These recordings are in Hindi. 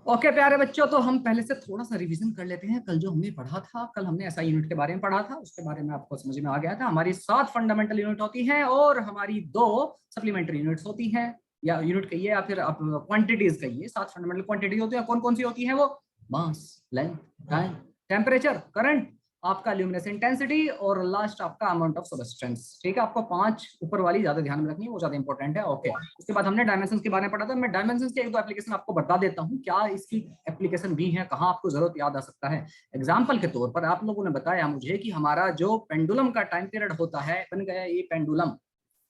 ओके प्यारे बच्चों, तो हम पहले से थोड़ा सा रिवीजन कर लेते हैं। कल जो हमने पढ़ा था, कल हमने ऐसा यूनिट के बारे में पढ़ा था, उसके बारे में आपको समझ में आ गया था। हमारी 7 फंडामेंटल यूनिट होती हैं और हमारी 2 सप्लीमेंट्री यूनिट्स होती हैं, या यूनिट कहिए या फिर आप क्वांटिटीज कहिए। 7 फंडामेंटल क्वांटिटीज होती है। कौन कौन सी होती है वो? मास, लेंथ, टाइम, टेम्परेचर, करंट, आपका ल्यूमिनेस इंटेंसिटी और लास्ट आपका अमाउंट ऑफ सब्सटेंस। ठीक है, आपको 5 ऊपर वाली ज्यादा ध्यान में रखनी है, वो ज्यादा इंपॉर्टेंट है। ओके, उसके बाद हमने डायमेंशंस के बारे में पढ़ा था। मैं डायमेंशंस के 1-2 एप्लीकेशन आपको बता देता हूँ, क्या इसकी एप्लीकेशन भी है, कहाँ आपको जरूरत याद आ सकता है। एग्जाम्पल के तौर पर आप लोगों ने बताया मुझे कि हमारा जो पेंडुलम का टाइम पीरियड होता है, बन गया ये पेंडुलम,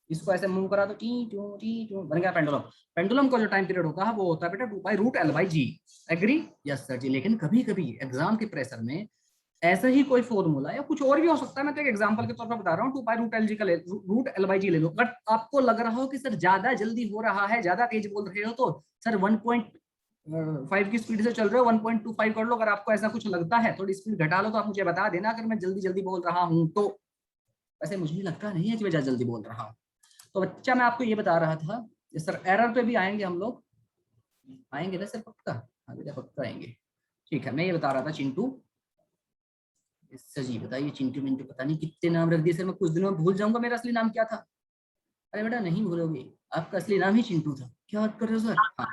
इसको ऐसे मूव करा तो टी टू बन गया पेंडुलम। पेंडुलम का जो टाइम पीरियड होता है वो होता है बेटा 2 √L/G। एग्री? यस सर जी। लेकिन कभी कभी एग्जाम के प्रेशर में ऐसा ही कोई फॉर्मूला या कुछ और भी हो सकता है, मैं तो एक एग्जांपल के तौर पर बता रहा हूँ, 2 π√L/G का √L/G ले लो। बट आपको लग रहा हो कि सर ज्यादा जल्दी हो रहा है, ज्यादा तेज बोल रहे हो, तो सर 1.5 की स्पीड से चल रहे हो, 1.25 कर लो। अगर आपको ऐसा कुछ लगता है, थोड़ी स्पीड घटा लो, तो आप मुझे बता देना अगर मैं जल्दी जल्दी बोल रहा हूँ तो। वैसे मुझे लगता नहीं है कि मैं ज्यादा जल्दी बोल रहा हूँ। तो बच्चा, मैं आपको ये बता रहा था, सर एरर पे भी आएंगे हम लोग, आएंगे ना सर? पक्का? हाँ बेटा पक्का आएंगे। ठीक है, मैं ये बता रहा था चिंटू। सर जी बताइए, चिंटू मिंटू पता नहीं कितने नाम रख दिए सर, मैं कुछ दिनों में भूल जाऊंगा मेरा असली नाम क्या था। अरे बेटा नहीं भूलोगे, आपका असली नाम ही चिंटू था। क्या बात कर रहे हो सर? हाँ,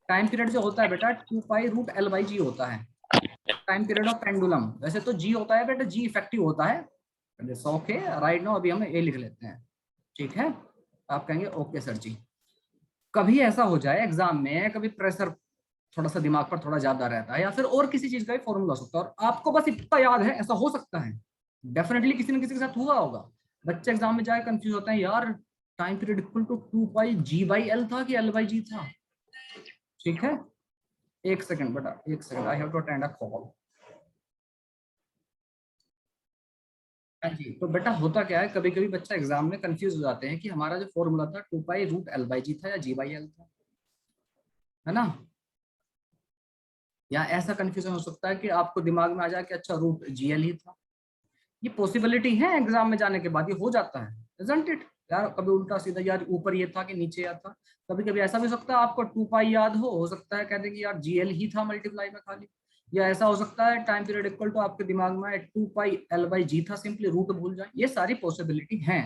टाइम पीरियड जो होता है बेटा 2 π√L/G होता है, टाइम पीरियड ऑफ पेंडुलम। वैसे तो जी होता है बेटा, जी इफेक्टिव होता है। ओके राइट नाउ अभी हम ए लिख लेते हैं। ठीक है, आप कहेंगे ओके सर जी। कभी ऐसा हो जाए एग्जाम में, कभी प्रेशर थोड़ा सा दिमाग पर थोड़ा ज्यादा रहता है, या फिर और किसी चीज का भी फॉर्मूला हो सकता है और आपको बस इतना याद है, ऐसा हो सकता है, डेफिनेटली किसी न किसी के साथ हुआ होगा। बच्चे एग्जाम में जाके कंफ्यूज होते हैं, यार time period equal to 2 π/G/L था कि L/G था। ठीक है, एक सेकंड बेटा, एक second, I have to attend a call. हाँ जी, तो बेटा होता क्या है, कभी कभी बच्चा एग्जाम में कंफ्यूज हो जाते हैं कि हमारा जो फॉर्मूला था 2 π√L/G था या G/L था, है ना? या ऐसा कंफ्यूजन हो सकता है कि आपको दिमाग में आ जाए कि अच्छा √GL ही था। ये पॉसिबिलिटी है, एग्जाम में जाने के बाद ये हो जाता है, इजंट इट? यार कभी उल्टा सीधा, यार ऊपर ये था कि नीचे या था। कभी कभी ऐसा भी हो सकता है आपको 2 π याद हो सकता है कहते कि यार GL ही था मल्टीप्लाई में खाली। या ऐसा हो सकता है टाइम पीरियड इक्वल टू आपके दिमाग में 2 π/L/G था, सिंपली रूट भूल जाए। ये सारी पॉसिबिलिटी है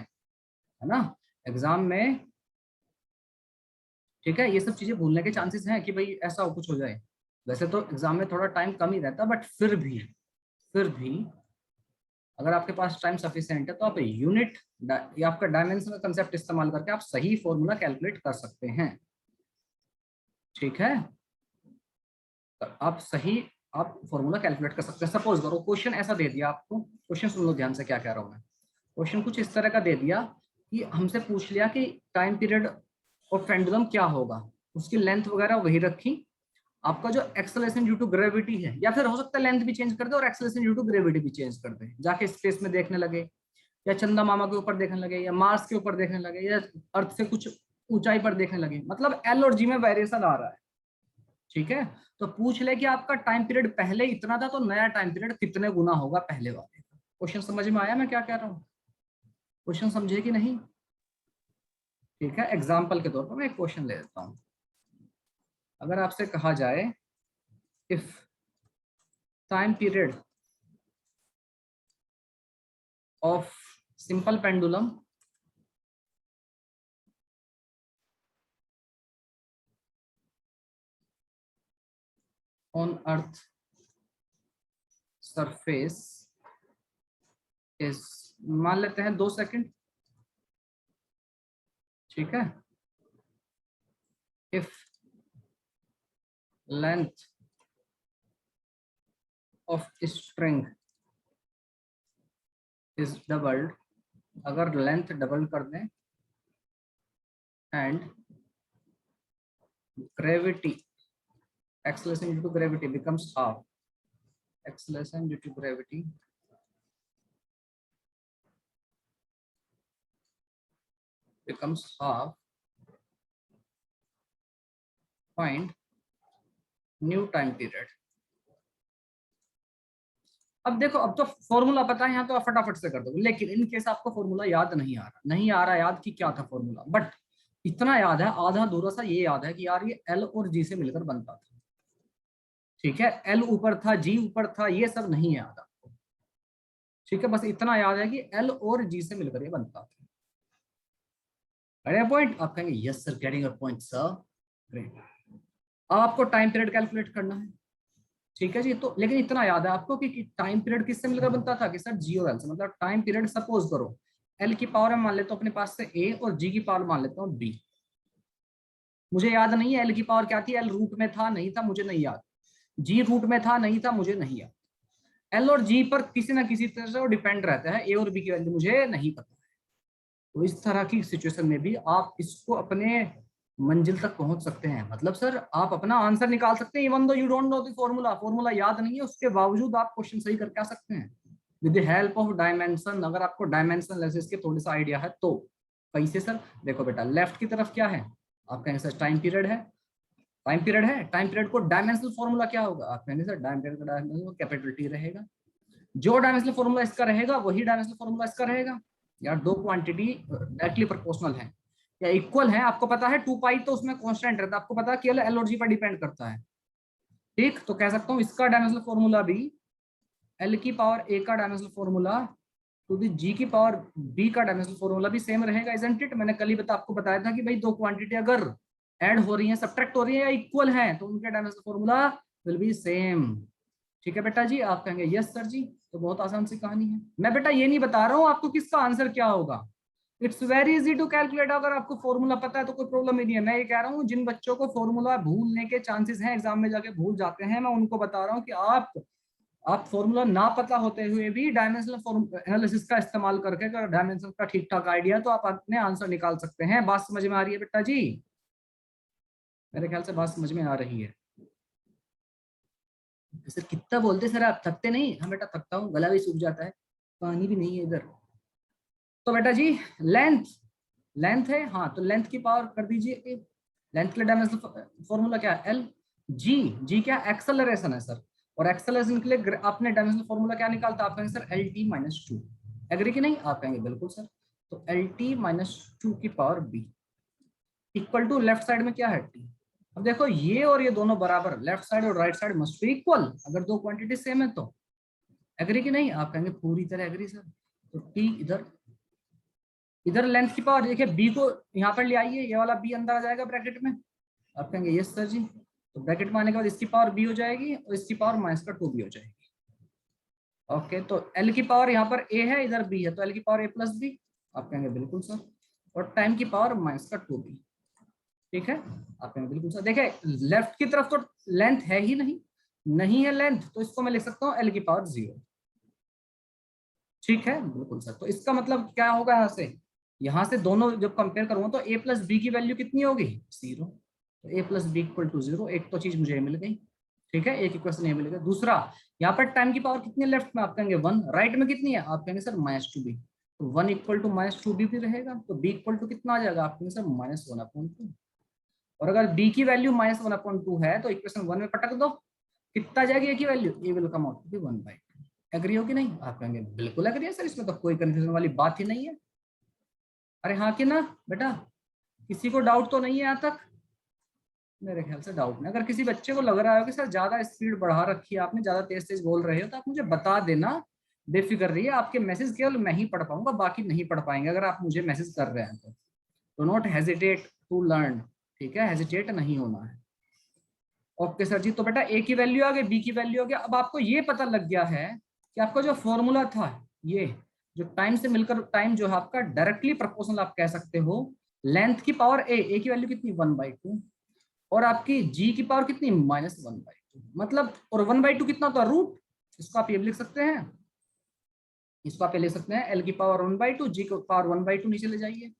ना एग्जाम में। ठीक है, ये सब चीजें भूलने के चांसेस हैं कि भाई ऐसा कुछ हो जाए। वैसे तो एग्जाम में थोड़ा टाइम कम ही रहता, बट फिर भी अगर आपके पास टाइम सफिशिएंट है तो आप यूनिट या आपका डायमेंशन का कंसेप्ट इस्तेमाल करके आप सही फॉर्मूला कैलकुलेट कर सकते हैं। ठीक है, तो आप फॉर्मूला कैलकुलेट कर सकते हैं। सपोज करो क्वेश्चन ऐसा दे दिया आपको, क्वेश्चन सुन लो ध्यान से क्या कह रहा हूं मैं। क्वेश्चन कुछ इस तरह का दे दिया कि हमसे पूछ लिया कि टाइम पीरियड ऑफ पेंडुलम क्या होगा, उसकी लेंथ वगैरह वही रखी। आपका जो एक्सेलरेशन ड्यू टू ग्रेविटी है, या फिर हो सकता है लेंथ भी चेंज कर दे और एक्सेलरेशन ड्यू टू ग्रेविटी भी चेंज कर दे, जाके स्पेस में देखने लगे, या चंदा मामा के ऊपर देखने लगे, या मार्स के ऊपर देखने लगे, या अर्थ से कुछ ऊंचाई पर देखने लगे, मतलब एल और जी में वेरिएशन आ रहा है। ठीक है, तो पूछ ले कि आपका टाइम पीरियड पहले इतना था तो नया टाइम पीरियड कितने गुना होगा पहले वाले का। क्वेश्चन समझ में आया मैं क्या कह रहा हूँ? क्वेश्चन समझे कि नहीं? ठीक है, एग्जाम्पल के तौर पर मैं एक क्वेश्चन ले लेता हूँ। अगर आपसे कहा जाए if time period of simple pendulum on earth surface is, मान लेते हैं 2 सेकंड। ठीक है, if length of string is doubled, अगर लेंथ डबल कर दें, and gravity acceleration due to gravity becomes half, acceleration due to gravity becomes half, find new time period। अब देखो, अब तो फॉर्मूला पता है, यहाँ तो आप फटाफट से कर दोगे, लेकिन इन केस आपको फॉर्मूला याद नहीं आ रहा याद कि क्या था फॉर्मूला, बट इतना याद है, आधा अधूरा सा ये याद है कि यार ये एल और जी से मिलकर बनता था। ठीक है, एल ऊपर था, जी ऊपर था, ये सब नहीं याद आपको। ठीक है, बस इतना याद है कि एल और जी से मिलकर ये बनता था। पॉइंट आप कहेंगे yes sir, getting your point sir, great. अब आपको टाइम पीरियड कैलकुलेट करना है। ठीक है जी, तो लेकिन इतना याद है आपको कि टाइम पीरियड किससे मिलकर बनता था कि सर जी और एल से। मतलब टाइम पीरियड सपोज करो एल की पावर में मान लेता हूँ अपने पास से ए और जी की पावर मान लेता हूँ बी। मुझे याद नहीं है एल की पावर क्या थी, एल रूट में था नहीं था मुझे नहीं याद, जी रूट में था नहीं था मुझे नहीं याद। एल और जी पर किसी ना किसी तरह से वो डिपेंड रहता है, ए और बी की वैल्यू मुझे नहीं पता है। तो इस तरह की सिचुएशन में भी आप इसको अपने मंजिल तक पहुंच सकते हैं। मतलब सर आप अपना आंसर निकाल सकते हैं even though you don't know the formula, formula याद नहीं है उसके बावजूद आप क्वेश्चन सही करके आ सकते हैं with the help of dimension. अगर आपको डायमेंशन एनालिसिस के थोड़ी सा आइडिया है तो। कैसे सर, देखो बेटा लेफ्ट की तरफ क्या है, आप कहेंगे सर टाइम पीरियड है, टाइम पीरियड है, टाइम पीरियड को डायमेंशनल फॉर्मूला क्या होगा, आप कहेंगे सर टाइम पीरियड का डायमेंशनल कैपिटल टी रहेगा। जो डायमेंशनल फॉर्मूला इसका रहेगा वही डायमेंशनल फॉर्मूला इसका रहेगा। यार दो क्वांटिटी डायरेक्टली प्रोपोर्शनल है या इक्वल है, आपको पता है 2 पाई तो उसमें कांस्टेंट रहता है, आपको पता है केवल एल और जी पर डिपेंड करता है। ठीक, तो कह सकता हूँ इसका डायमेंशनल फॉर्मूला भी एल की पावर ए का डायमेंशनल फॉर्मूला टू दी जी की पावर बी का डायमेंशनल फॉर्मूला भी सेम रहेगा, इजंट इट। मैंने कल ही आपको बताया था कि भाई दो क्वांटिटी अगर ऐड हो रही है, सब्ट्रैक्ट हो रही है या इक्वल है तो उनके dimensional formula will be same. ठीक है बेटा जी, आप कहेंगे यस सर जी, तो बहुत आसान सी कहानी है। मैं बेटा ये नहीं बता रहा हूँ आपको किसका आंसर क्या होगा, it's very easy to calculate. अगर आपको फॉर्मूला पता है तो कोई प्रॉब्लम ही नहीं है। मैं ये कह रहा हूँ जिन बच्चों को फॉर्मूला भूलने के चांसेस हैं, एग्जाम में जाके भूल जाते हैं, मैं उनको बता रहा हूँ कि आप फॉर्मूला ना पता होते हुए भी डायमेंशनल एनालिसिस का इस्तेमाल करके अगर डायमेंशन का ठीक ठाक आइडिया तो आप अपने आंसर निकाल सकते हैं। बात समझ में आ रही है बेटा जी? मेरे ख्याल से बात समझ में आ रही है। सर कितना बोलते सर, आप थकते नहीं? हाँ बेटा थकता हूँ, गला भी सूख जाता है, पानी भी नहीं है इधर। तो बेटा जी लेंथ, लेंथ है, हाँ तो लेंथ की पावर कर दीजिए। लेंथ के लिए डायमेंशनल फॉर्मूला क्या है, एल। जी, जी क्या एक्सेलरेशन है सर, और एक्सेलरेशन के लिए आपने डायमेंशनल फॉर्मूला क्या निकालता, आप कहेंगे sir L T minus two. Agree कि नहीं? आप कहेंगे बिल्कुल सर। तो एल टी माइनस टू की power B equal to left side में क्या है टी। अब देखो ये और ये दोनों बराबर, लेफ्ट साइड और right side must be equal अगर दो क्वांटिटी सेम है तो। एग्री कि नहीं? आप कहेंगे पूरी तरह एग्री सर। तो टी इधर, इधर लेंथ की पावर देखिए बी को यहाँ पर ले आइए, ये वाला बी अंदर आ जाएगा ब्रैकेट में। आप कहेंगे यस सर जी, तो ब्रैकेट में आने के बाद इसकी पावर बी हो जाएगी और इसकी पावर माइनस का टू बी हो जाएगी। ओके, तो एल की पावर यहाँ पर ए है इधर बी है, तो एल की पावर ए प्लस बी। आप कहेंगे बिल्कुल सर, और टाइम की पावर माइनस का टू बी। ठीक है, आप कहेंगे बिल्कुल सर। देखिए लेफ्ट की तरफ तो लेंथ है ही नहीं, नहीं है लेंथ, तो इसको मैं लिख सकता हूँ एल की पावर जीरो। ठीक है बिल्कुल सर। तो इसका मतलब क्या होगा, यहाँ से दोनों जब कंपेयर करूंगा तो ए प्लस बी की वैल्यू कितनी होगी, जीरो। तो A plus B equal to zero, एक तो चीज मुझे मिल गई। ठीक है, एक इक्वेशन ये मिल गया। दूसरा, यहाँ पर टाइम की पावर कितनी है लेफ्ट में, आप कहेंगे वन, राइट में कितनी है, आप कहेंगे सर माइनस टू बी। तो one equal to minus two B भी रहेगा, तो बी इक्वल टू कितना आ जाएगा, आप कहेंगे sir minus one upon two. और अगर बी की value minus one upon two है तो इक्वेशन वन में पटक दो, कितना जाएगी ए की value, A will come out to be one by two. Agree हो कि नहीं? आप कहेंगे बिल्कुल एग्री है सर, इसमें तो कोई कंफ्यूजन वाली बात ही नहीं है। अरे हाँ कि ना बेटा, किसी को डाउट तो नहीं है यहाँ तक? मेरे ख्याल से डाउट नहीं। अगर किसी बच्चे को लग रहा है कि सर ज्यादा स्पीड बढ़ा रखी है आपने, ज्यादा तेज तेज बोल रहे हो, तो आप मुझे बता देना, बेफिक्र रहिए। आपके मैसेज केवल मैं ही पढ़ पाऊंगा, बाकी नहीं पढ़ पाएंगे अगर आप मुझे मैसेज कर रहे हैं तो। Do not hesitate to learn, ठीक है, हेजिटेट नहीं होना है। ओके सर जी, तो बेटा ए की वैल्यू आ गई, बी की वैल्यू आ गया। अब आपको ये पता लग गया है कि आपका जो फॉर्मूला था, ये जो टाइम से मिलकर टाइम जो है आपका डायरेक्टली प्रोपोर्शनल आप कह सकते हो। लेंथ की पावर ए की वैल्यू कितनी, वन बाई टू, और आपकी जी की पावर कितनी, माइनस वन बाई टू। मतलब और वन बाई टू कितना होता है, रूट। इसको आप ये लिख सकते हैं, इसको आप ये लिख सकते हैं एल की power one by two, G की पावर वन बाई टू, नीचे ले जाइए।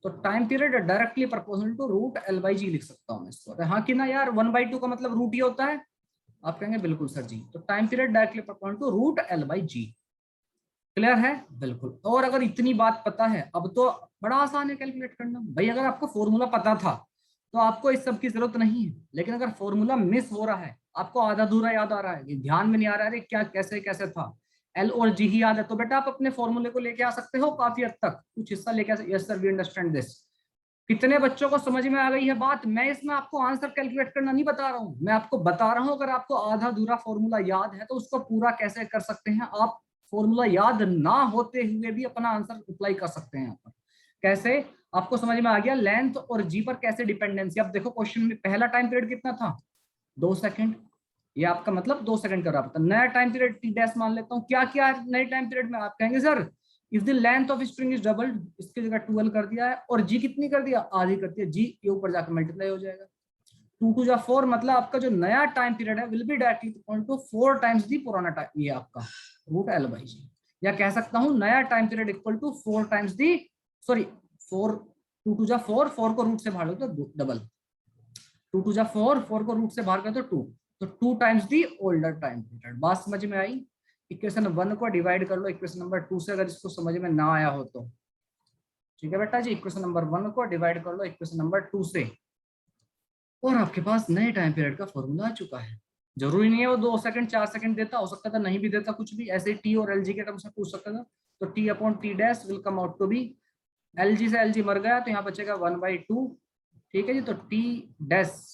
तो time period directly proportional to root L by G लिख सकता हूँ मैं इसको। हाँ कि ना यार, वन बाई टू का मतलब रूट ही होता है। आप कहेंगे बिल्कुल सर जी, तो time period directly proportional to root L by G. Clear है? बिल्कुल। और अगर इतनी बात पता है अब तो बड़ा आसान है कैलकुलेट करना। भाई अगर आपको फॉर्मूला पता था तो आपको इस सब की जरूरत नहीं है, लेकिन अगर फॉर्मूला मिस हो रहा है, आपको आधा अधूरा याद आ रहा है, ध्यान में नहीं आ रहा है क्या कैसे कैसे था, एल और जी ही याद है, तो बेटा आप अपने फॉर्मूले को लेके आ सकते हो काफी हद तक, कुछ हिस्सा लेके आ सकते। Yes sir we understand this. कितने बच्चों को समझ में आ गई है बात? मैं इसमें आपको आंसर कैलकुलेट करना नहीं बता रहा हूँ, मैं आपको बता रहा हूँ अगर आपको आधा अधूरा फॉर्मूला याद है तो उसको पूरा कैसे कर सकते हैं आप। फॉर्मूला याद ना होते हुए भी अपना आंसर अप्लाई कर सकते हैं यहाँ पर। कैसे? आपको समझ में आ गया लेंथ और जी पर कैसे डिपेंडेंसी। अब देखो क्वेश्चन में पहला टाइम पीरियड कितना था, 2 सेकंड। ये आपका मतलब 2 सेकंड का रहा था। नया टाइम पीरियड टी डैश मान लेता हूँ। क्या क्या है नए टाइम पीरियड में? आप कहेंगे sir if the length of string is doubled, इसकी जगह 12 कर दिया है और जी कितनी कर दिया, आधी कर दिया। जी ये ऊपर जाकर मल्टीप्लाई हो जाएगा। 2 टू जा 4 मतलब आपका जो नया टाइम पीरियड है will be directly equal to 4 times the पुराना टाइम, ये आपका रूट एल बाई जी। या कह सकता हूं नया time period equal to 4 times the, sorry 4, 2 two जा 4, 4 को रूट से बाहर लो तो डबल, 2 टू जा 4, 4 को रूट से बाहर कर तो 2, तो 2 times the older time period. बात समझ में आई? इक्वेशन 1 को डिवाइड कर लो इक्वेशन नंबर 2 से, अगर इसको समझ में ना आया हो तो। ठीक है बेटा जी, इक्वेशन नंबर 1 को डिवाइड कर लो इक्वेशन नंबर 2 से, और आपके पास नए टाइम पीरियड का फॉर्मूला आ चुका है। जरूरी नहीं है वो 2 सेकंड 4 सेकंड देता, हो सकता था नहीं भी देता, कुछ भी ऐसे टी और एल जी के टर्म्स में पूछ सकता था। तो T upon T dash will come out to be, L G से एल जी मर गया तो यहाँ बचेगा 1/2। ठीक है जी, तो T dash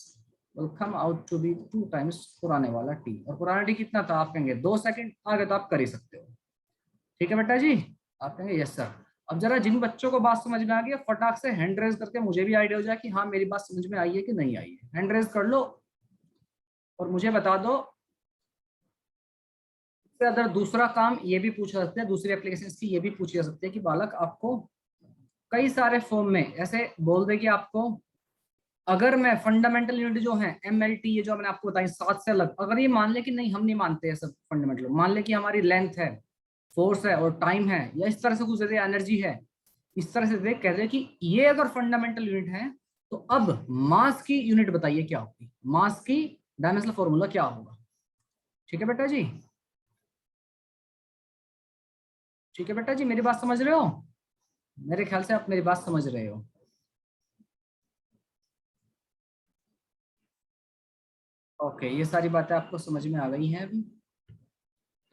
will come out to be 2 times पुराने वाला टी, और पुराना टी कितना था आप कहेंगे 2 सेकंड, आगे तो आप कर ही सकते हो। ठीक है बेटा जी, आप कहेंगे यस सर। अब जरा जिन बच्चों को बात समझ में आ गई है फटाक से हैंड रेज करके मुझे भी आइडिया हो जाए कि हाँ मेरी बात समझ में आई है कि नहीं आई है। हैंड रेज कर लो और मुझे बता दो। इससे अगर दूसरा काम ये भी पूछा जा सकता है, दूसरी एप्लीकेशन की ये भी पूछी जा सकती है कि बालक आपको कई सारे फॉर्म में ऐसे बोल दे कि आपको अगर मैं फंडामेंटल यूनिट जो है MLT, ये जो मैंने आपको बताई 7 से अलग, अगर ये मान ले कि नहीं हम नहीं मानते हैं सब फंडामेंटल, मान ले कि हमारी लेंथ है, फोर्स है और टाइम है, या इस तरह से कुछ दे एनर्जी है, इस तरह से दे कह दे कि ये अगर फंडामेंटल यूनिट है तो अब मास की यूनिट बताइए क्या होगी, मास की डायमेंशनल फॉर्मूला क्या होगा। ठीक है बेटा जी, ठीक है बेटा जी, मेरी बात समझ रहे हो? मेरे ख्याल से आप मेरी बात समझ रहे हो। ओके, ये सारी बातें आपको समझ में आ गई हैं अभी।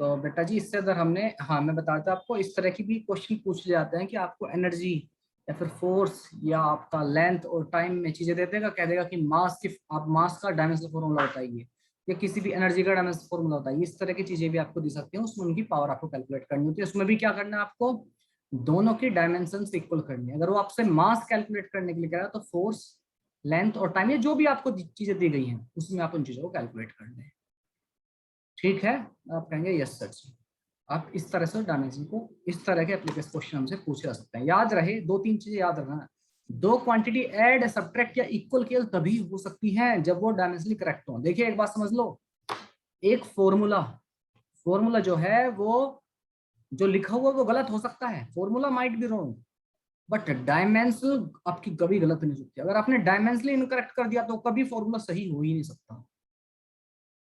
तो बेटा जी इससे अगर हमने, हाँ मैं बताता हूँ आपको, इस तरह की भी क्वेश्चन पूछ ले जाते हैं कि आपको एनर्जी या फिर फोर्स या आपका लेंथ और टाइम में चीजें दे देगा, कह देगा कि मास की, आप मास का डायमेंशनल फॉर्मूला बताइए, या किसी भी एनर्जी का डायमेंशनल फॉर्मूला बताइए। इस तरह की चीजें भी आपको दे सकती हैं, उसमें उनकी पावर आपको कैलकुलेट करनी होती है। उसमें भी क्या करना है आपको, दोनों की डायमेंशन इक्वल करनी है। अगर वो आपसे मास कैलकुलेट करने के लिए कह रहा है तो फोर्स, लेंथ और टाइम, ये जो भी आपको चीजें दी गई हैं उसमें आप उन चीजों को कैलकुलेट कर लें। ठीक है, आप कहेंगे यस सर जी। आप इस तरह से डायमेंशन को, इस तरह के एप्लीकेशन क्वेश्चन हमसे पूछे जा सकते हैं। याद रहे 2-3 चीजें याद रखना, दो क्वांटिटी ऐड सब्ट्रैक्ट या इक्वल केवल तभी हो सकती हैं जब वो डायमेंशनली करेक्ट हो। देखिए एक बात समझ लो, एक फॉर्मूला, फॉर्मूला जो है वो जो लिखा हुआ वो गलत हो सकता है, formula might be wrong, but dimensional आपकी कभी गलत नहीं हो सकती। अगर आपने डायमेंशनली इनकरेक्ट कर दिया तो कभी फॉर्मूला सही हो ही नहीं सकता।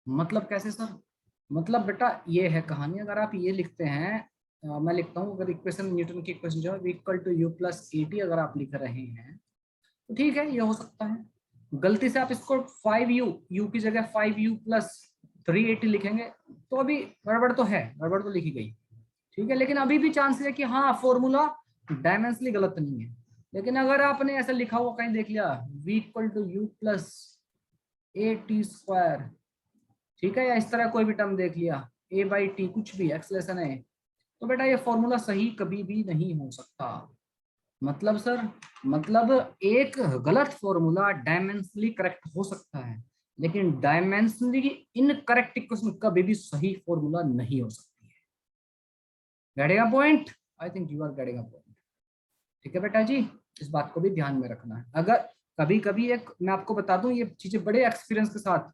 मतलब कैसे सर? मतलब बेटा ये है कहानी, अगर आप ये लिखते हैं, मैं लिखता हूँ अगर इक्वेशन, न्यूटन की इक्वेशन जो है equal to u plus at अगर आप लिख रहे हैं तो ठीक है ये हो सकता है। गलती से आप इसको 5u, u की जगह 5u प्लस 380 लिखेंगे तो अभी गड़बड़ तो है, गड़बड़ तो लिखी गई। ठीक है, लेकिन अभी भी चांस है कि हाँ फॉर्मूला डायमेंशनली गलत नहीं है। लेकिन अगर आपने ऐसा लिखा हुआ कहीं देख लिया v equal to u plus A T square, ठीक है, या इस तरह कोई भी टर्म देख लिया a बाई टी, कुछ भी एक्सलेशन है, तो बेटा ये फॉर्मूला सही कभी भी नहीं हो सकता। मतलब सर, मतलब एक गलत फॉर्मूला डायमेंशनली करेक्ट हो सकता है लेकिन डायमेंशनली इनकरेक्ट इक्वेशन कभी भी सही फॉर्मूला नहीं हो सकती है। Getting a point? I think you are getting a point. ठीक है बेटा जी, इस बात को भी ध्यान में रखना है। अगर कभी कभी एक मैं आपको बता दूं, ये चीजें बड़े एक्सपीरियंस के साथ,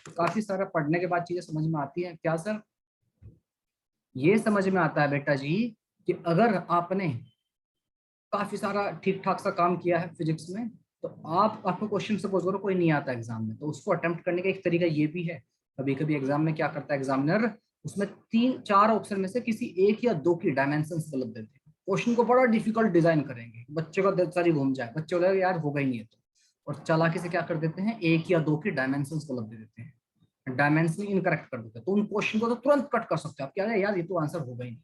काफी सारा पढ़ने के बाद चीजें समझ में आती है। क्या सर? ये समझ में आता है बेटा जी कि अगर आपने काफी सारा ठीक ठाक सा काम किया है फिजिक्स में, तो आपको क्वेश्चन सपोज करो कोई नहीं आता एग्जाम में, तो उसको अटेम्प्ट करने का एक तरीका ये भी है। कभी कभी एग्जाम में क्या करता है एग्जामिनर, उसमें 3-4 ऑप्शन में से किसी एक या दो की डायमेंशन गलत देते हैं। क्वेश्चन को बड़ा डिफिकल्ट डिजाइन करेंगे, बच्चे का दिल सारी घूम जाए, बच्चे बोलेगा यार होगा ही नहीं है तो, और चालाकी से क्या कर देते हैं, एक या दो की डायमेंशन गलत दे देते हैं, डायमेंशनली इनकरेक्ट कर देते हैं। तो उन क्वेश्चन को तो तुरंत कट कर सकते हैं आप, क्या है यार ये तो आंसर होगा ही नहीं।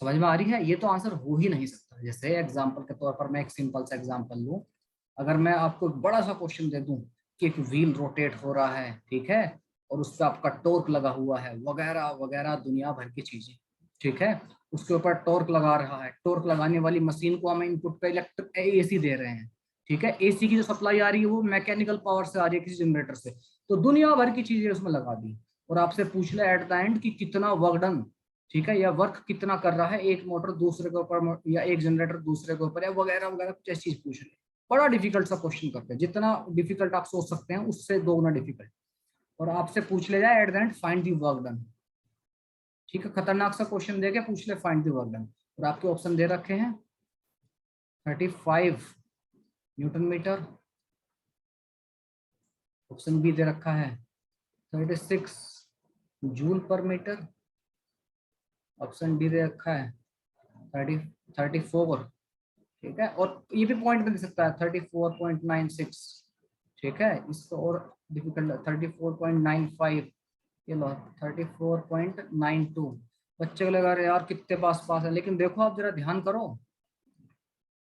समझ में आ रही है? ये तो आंसर हो ही नहीं सकता। जैसे एग्जाम्पल के तौर पर मैं एक सिंपल सा एग्जाम्पल लूं, अगर मैं आपको एक बड़ा सा क्वेश्चन दे दूं कि एक व्हील रोटेट हो रहा है, ठीक है, और उस पर आपका टॉर्क लगा हुआ है वगैरह वगैरह दुनिया भर की चीजें, ठीक है, उसके ऊपर टॉर्क लगा रहा है, टॉर्क लगाने वाली मशीन को हम इनपुट पे इलेक्ट्रिक एसी दे रहे हैं, ठीक है, एसी की जो सप्लाई आ रही है वो मैकेनिकल पावर से आ रही है किसी जनरेटर से, तो दुनिया भर की चीजें उसमें लगा दी, और आपसे पूछ ले एट द एंड कि कितना वर्क डन, ठीक है, या वर्क कितना कर रहा है एक मोटर दूसरे के ऊपर या एक जनरेटर दूसरे के ऊपर, या वगैरह वगैरह कुछ ऐसी चीज पूछ ले। बड़ा डिफिकल्ट सा क्वेश्चन करते हैं, जितना डिफिकल्ट आप सोच सकते हैं उससे 2 गुना डिफिकल्ट, और आपसे पूछ ले जाए at the end find the work done, ठीक है, खतरनाक सा क्वेश्चन देके पूछ ले फाइंड दी वर्क डन, और आपके ऑप्शन दे रखे हैं 35 न्यूटन मीटर, ऑप्शन बी दे रखा है 36 जूल पर मीटर, ऑप्शन डी दे रखा है 34, ठीक है, और ये भी पॉइंट में दे सकता है 34.96, ठीक है, इसको और डिफिकल्ट 34.95, ये लो 34.92, बच्चे को लगा रहे यार कितने पास पास है, लेकिन देखो आप जरा ध्यान करो,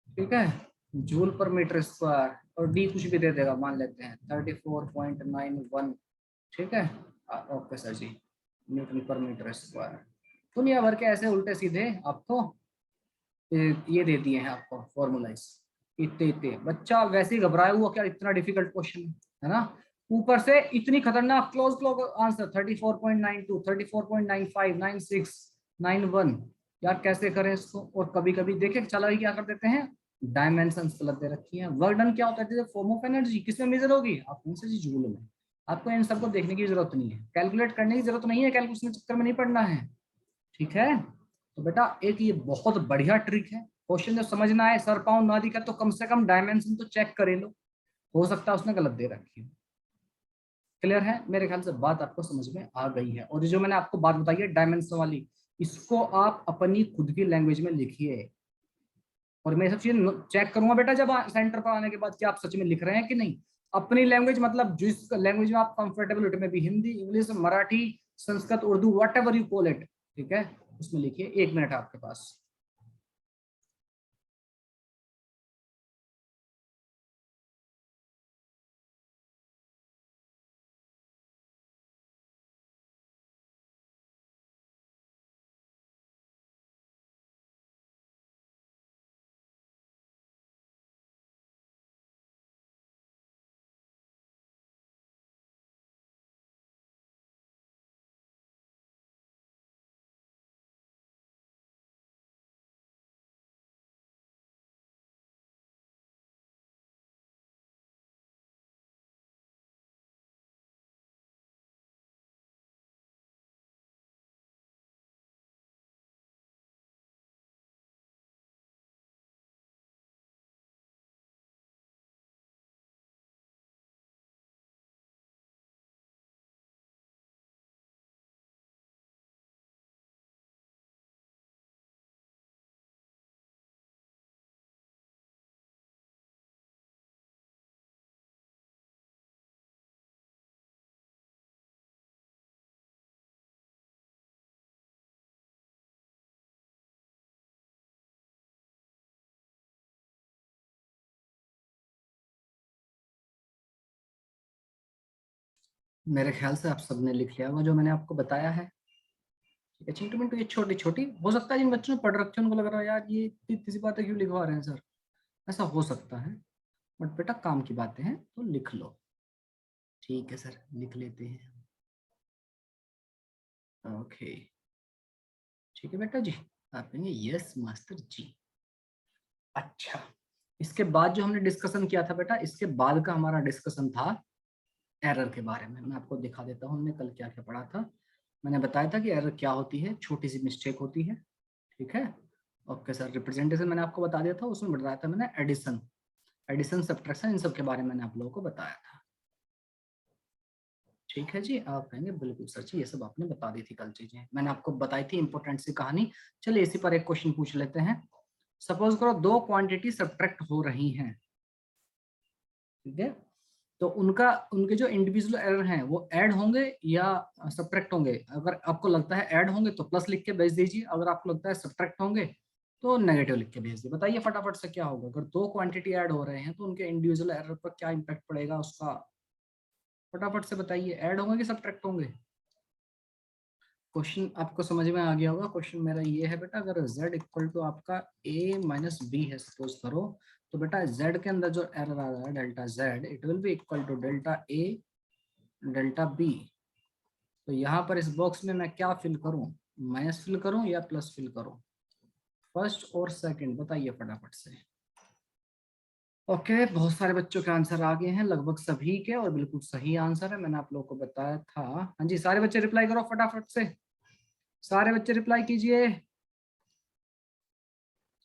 ठीक है, जूल पर मीटर स्क्वायर, और डी कुछ भी दे देगा, मान लेते हैं 34.91, ठीक है, ओके सर जी, न्यूटन पर मीटर स्क्वायर। दुनिया भर के ऐसे उल्टे सीधे आपको ये दे दिए हैं आपको फॉर्मूलाइज, इतने इतने, बच्चा वैसे ही घबराया हुआ क्या इतना डिफिकल्ट क्वेश्चन है ना, ऊपर से इतनी खतरनाक क्लोज क्लोज आंसर 34.92, 34.95, 96, 91, यार कैसे करें इसको। और कभी कभी देखे चला ही क्या कर देते हैं, डायमेंशन गलत दे रखी है। वर्क डन क्या होता है, फॉर्म ऑफ एनर्जी किसमें मेजर होगी, आपको से जी जूल में। आपको इन सबको देखने की जरूरत नहीं है, कैलकुलेट करने की जरूरत नहीं है, कैलकुलेशन चक्कर में नहीं पड़ना है, ठीक है। तो बेटा एक ये बहुत बढ़िया ट्रिक है, क्वेश्चन जब समझ ना आए, सर पाँव ना दिखा तो कम से कम डायमेंशन तो चेक करे लो, हो सकता है उसने गलत दे रखी है। क्लियर है? मेरे ख्याल से बात आपको समझ में आ गई है। और जो मैंने आपको बात बताई है डायमेंशन वाली, इसको आप अपनी खुद की लैंग्वेज में लिखिए, और मैं सब चीजें चेक करूंगा बेटा जब सेंटर पर आने के बाद कि आप सच में लिख रहे हैं कि नहीं। अपनी लैंग्वेज मतलब जिस लैंग्वेज में आप कंफर्टेबल हो, में भी Hindi, English, Marathi, Sanskrit, Urdu, what ever you call it, ठीक है, उसमें लिखिए। 1 मिनट आपके पास। मेरे ख्याल से आप सबने लिख लिया होगा जो मैंने आपको बताया है। ठीक है चिंटू मिंटू, ये छोटी छोटी हो सकता है जिन बच्चों ने पढ़ रखे हैं उनको लग रहा है यार ये इतनी सी बातें क्यों लिखवा रहे हैं सर, ऐसा हो सकता है, बट बेटा काम की बातें हैं तो लिख लो। ठीक है सर, लिख लेते हैं। ओके, ठीक है बेटा जी, आप कहेंगे यस मास्टर जी। अच्छा, इसके बाद जो हमने डिस्कशन किया था बेटा, इसके बाद का हमारा डिस्कशन था एरर के बारे में। मैं आपको दिखा देता हूँ हमने कल क्या क्या पढ़ा था। मैंने बताया था कि एरर क्या होती है, छोटी सी मिस्टेक होती है, ठीक है। ओके सर, रिप्रेजेंटेशन मैंने आपको बता दिया था, उसमें बताया था मैंने एडिशन, एडिशन सब्ट्रैक्शन, इन सब के बारे में मैंने आप लोगों को बताया था। ठीक है जी, आप कहेंगे बिल्कुल सर जी ये सब आपने बता दी थी कल चीजें, मैंने आपको बताई थी इंपॉर्टेंट सी कहानी। चलिए इसी पर एक क्वेश्चन पूछ लेते हैं। सपोज करो 2 क्वांटिटी सब्ट्रैक्ट हो रही हैं, ठीक है, तो उनके जो इंडिविजुअल एरर हैं वो ऐड होंगे या सब्ट्रैक्ट होंगे। अगर आपको लगता है ऐड होंगे तो प्लस लिख के भेज दीजिए, अगर आपको लगता है सब्ट्रैक्ट होंगे तो नेगेटिव लिख के भेज दीजिए। बताइए फटाफट से क्या होगा, अगर दो क्वांटिटी ऐड हो रहे हैं तो उनके इंडिविजुअल एरर पर क्या इम्पैक्ट पड़ेगा उसका, फटाफट से बताइए, ऐड होंगे कि सब्ट्रैक्ट होंगे। क्वेश्चन आपको समझ में आ गया होगा। क्वेश्चन मेरा ये है बेटा, अगर z इक्वल टू आपका a माइनस बी है सपोज करो, तो बेटा z के अंदर जो एरर आ रहा है delta z, it will be equal to delta a delta b। तो यहाँ पर इस बॉक्स में मैं क्या फिल करूँ, माइनस फिल करूँ या प्लस फिल करूँ, फर्स्ट और सेकंड बताइए फटाफट से। ओके बहुत सारे बच्चों के आंसर आ गए हैं, लगभग सभी के, और बिल्कुल सही आंसर है, मैंने आप लोगों को बताया था। हाँ जी सारे बच्चे रिप्लाई करो फटाफट से, सारे बच्चे रिप्लाई कीजिए।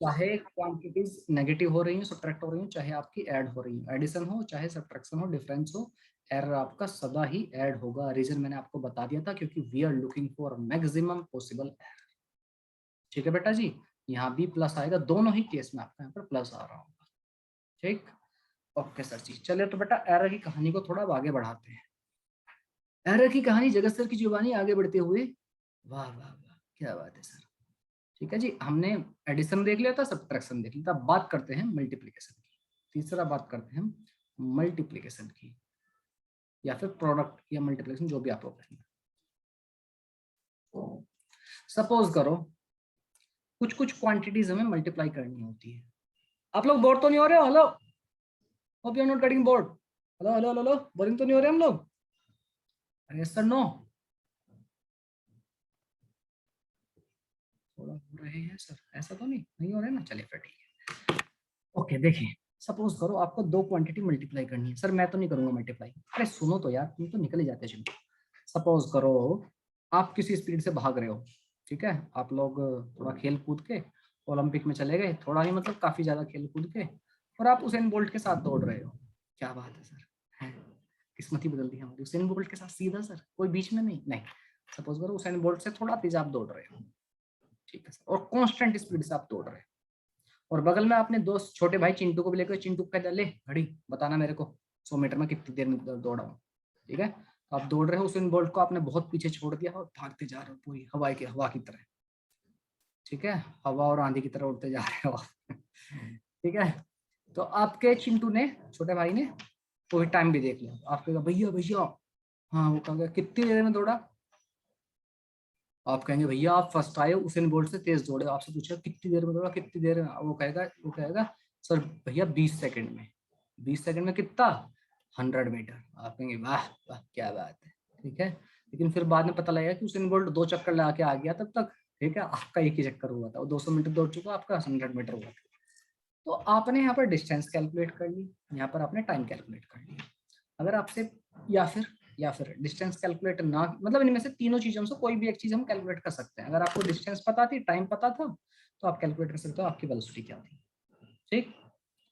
चाहे क्वांटिटीज नेगेटिव हो रही हो, सब्ट्रैक्ट हो रही हो, चाहे आपकी ऐड हो रही हो, एडिशन हो चाहे सब्ट्रैक्शन हो, डिफरेंस हो, एरर आपका सदा ही ऐड होगा। रीजन मैंने आपको बता दिया था, क्योंकि we are looking for maximum possible error. ठीक है बेटा जी, यहाँ भी प्लस आएगा, दोनों ही केस में आपका यहाँ पर प्लस आ रहा होगा। ठीक, ओके सर जी। चलिए तो बेटा एरर की कहानी को थोड़ा आगे बढ़ाते हैं। एरर की कहानी जगत सर की जुबानी आगे बढ़ते हुए, वाह वाह वाह क्या बात है सर। ठीक है जी, हमने एडिशन देख लिया था, सब्ट्रैक्शन देख लिया था, बात करते हैं मल्टीप्लिकेशन की। तीसरा बात करते हैं मल्टीप्लिकेशन की, या फिर प्रोडक्ट या मल्टीप्लिकेशन, जो भी आपको कहना है। सपोज करो कुछ कुछ क्वांटिटीज हमें मल्टीप्लाई करनी होती है। आप लोग बोर तो नहीं हो रहे हो? Hello, hope you are not getting bored. Hello hello hello, boring तो नहीं हो रहे हम लोग? Yes sir no? थोड़ा हो रहे हैं सर, ऐसा तो नहीं हो रहे ना, चलिए फिर ठीक है। ओके देखिए, सपोज करो आपको दो क्वांटिटी मल्टीप्लाई करनी है। सर मैं तो नहीं करूंगा मल्टीप्लाई। अरे सुनो तो यार, तुम तो निकल ही जाते हैं। सपोज करो आप किसी स्पीड से भाग रहे हो, ठीक है, आप लोग थोड़ा खेल कूद के ओलंपिक में चले गए, थोड़ा ही मतलब काफी ज्यादा खेल कूद के, और आप उसेन बोल्ट के साथ दौड़ रहे हो। क्या बात है सर, है किस्मत ही बदल दी हमारी। उसेन बोल्ट के साथ सीधा सर, कोई बीच में नहीं। सपोज करो उसेन बोल्ट से थोड़ा तेज आप दौड़ रहे हो, ठीक है सर, और कॉन्स्टेंट स्पीड से आप दौड़ रहे हो, और बगल में आपने दोस्त छोटे भाई चिंटू को भी लेकर, चिंटू को कहता ले घड़ी बताना मेरे को 100 मीटर में कितनी देर में दौड़ा हूँ। ठीक है, तो आप दौड़ रहे हो, उसेन बोल्ट को आपने बहुत पीछे छोड़ दिया और भागते जा रहे हो पूरी हवा की तरह। ठीक है, हवा और आंधी की तरह उड़ते जा रहे हो आप। ठीक है, तो आपके चिंटू ने, छोटे भाई ने वही टाइम भी देख लिया, आपके कहा भैया भैया, हाँ वो कहा कितनी देर में दौड़ा, आप कहेंगे भैया आप फर्स्ट आए हो, उसेन बोल्ट से तेज दौड़े, आपसे पूछा कितनी देर में दौड़ा, कितनी देर में, वो कहेगा सर भैया 20 सेकंड में। 20 सेकंड में कितना, 100 मीटर। आप कहेंगे वाह वाह क्या बात है। ठीक है, लेकिन फिर बाद में पता लगेगा कि उसेन बोल्ट 2 चक्कर लगा के आ गया तब तक। ठीक है, आपका एक ही चक्कर हुआ था, वो 200 मीटर दौड़ चुका, आपका 100 मीटर हुआ था। तो आपने यहाँ पर डिस्टेंस कैलकुलेट कर ली, यहाँ पर आपने टाइम कैलकुलेट कर लिया। अगर आपसे या फिर डिस्टेंस कैलकुलेट ना, मतलब इनमें से तीनों चीजों से कोई भी एक चीज हम कैलकुलेट कर सकते हैं। अगर आपको डिस्टेंस पता थी, टाइम पता था, तो आप कैलकुलेट कर सकते हो आपकी वेलोसिटी क्या थी। ठीक,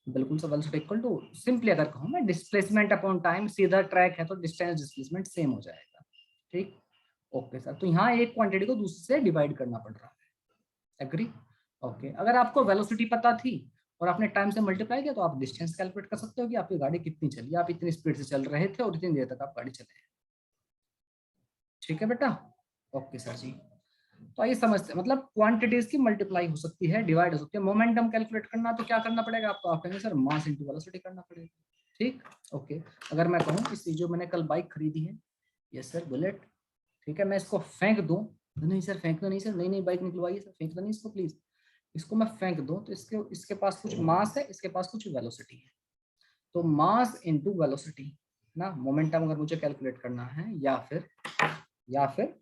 बिल्कुल से वेलोसिटी इक्वल टू, सिंपली अगर कहूँ मैं, डिस्प्लेसमेंट अपॉन टाइम, सीधा ट्रैक है तो डिस्टेंस डिस्प्लेसमेंट सेम हो जाएगा। ठीक, ओके सर, तो यहाँ एक क्वांटिटी को दूसरे से डिवाइड करना पड़ रहा है, एग्री? ओके, अगर आपको वेलोसिटी पता थी और आपने टाइम से मल्टीप्लाई किया, तो आप डिस्टेंस कैलकुलेट कर सकते हो कि आपकी गाड़ी कितनी चली, आप इतनी स्पीड से चल रहे थे और इतनी देर तक आप गाड़ी चले। ठीक है बेटा, ओके सर जी। तो आइए समझते हैं, मतलब क्वांटिटीज की मल्टीप्लाई हो सकती है, डिवाइड हो सकती है। मोमेंटम कैलकुलेट करना तो क्या करना पड़ेगा आपको, आप कहेंगे सर मास इनटू वेलोसिटी करना पड़ेगा। ठीक, ओके, अगर मैं कहूँ इस जो मैंने कल बाइक खरीदी है, यस सर बुलेट, ठीक है, मैं इसको फेंक दूं, नहीं सर फेंकना नहीं सर, नई नई बाइक निकलवाइए सर, फेंकना नहीं इसको प्लीज, इसको मैं फेंक दूं, तो इसके इसके पास कुछ मास है, इसके पास कुछ वेलोसिटी है। तो मास इनटू वेलोसिटी ना, मोमेंटम अगर मुझे कैलकुलेट करना है, या फिर